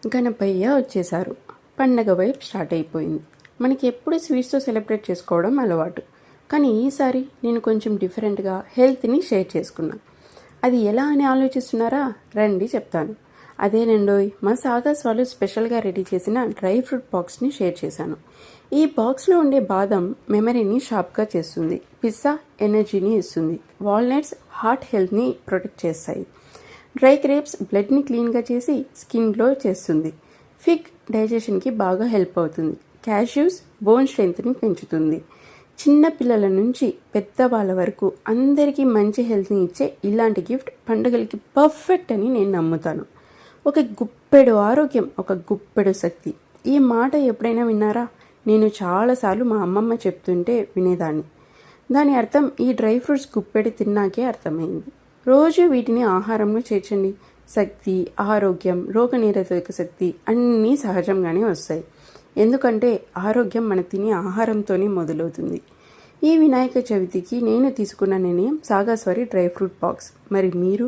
గణపయ్య వచ్చేసారు. పండగ వైపు స్టార్ట్ అయిపోయింది. మనకి ఎప్పుడు స్వీట్స్తో సెలబ్రేట్ చేసుకోవడం అలవాటు. కానీ ఈసారి నేను కొంచెం డిఫరెంట్గా హెల్త్ని షేర్ చేసుకున్నాను. అది ఎలా అని ఆలోచిస్తున్నారా? రండి చెప్తాను. అదేనండోయ్, మా సాగాస్ వాళ్ళు స్పెషల్గా రెడీ చేసిన డ్రై ఫ్రూట్ బాక్స్ని షేర్ చేశాను. ఈ బాక్స్లో ఉండే బాదం మెమరీని షార్ప్గా చేస్తుంది, పిస్తా ఎనర్జీని ఇస్తుంది, వాల్నట్స్ హార్ట్ హెల్త్ని ప్రొటెక్ట్ చేస్తాయి, డ్రై గ్రేప్స్ బ్లడ్ని క్లీన్గా చేసి స్కిన్ గ్లో చేస్తుంది, ఫిగ్ డైజెషన్కి బాగా హెల్ప్ అవుతుంది, క్యాష్యూస్ బోన్ స్ట్రెంత్ని పెంచుతుంది. చిన్న పిల్లల నుంచి పెద్దవాళ్ళ వరకు అందరికీ మంచి హెల్త్ని ఇచ్చే ఇలాంటి గిఫ్ట్ పండుగలకి పర్ఫెక్ట్ అని నేను నమ్ముతాను. ఒక గుప్పెడు ఆరోగ్యం, ఒక గుప్పెడు శక్తి. ఈ మాట ఎప్పుడైనా విన్నారా? నేను చాలాసార్లు మా అమ్మమ్మ చెప్తుంటే వినేదాన్ని. దాని అర్థం ఈ డ్రై ఫ్రూట్స్ గుప్పెడు తిన్నాకే అర్థమైంది. రోజు వీటిని ఆహారంలో చేర్చండి. శక్తి, ఆరోగ్యం, రోగనిరోధక శక్తి అన్నీ సహజంగానే వస్తాయి. ఎందుకంటే ఆరోగ్యం మన తినే ఆహారంతోనే మొదలవుతుంది. ఈ వినాయక చవితికి నేను తీసుకున్న నిర్ణయం సాగాస్వారి డ్రై ఫ్రూట్ బాక్స్. మరి మీరు?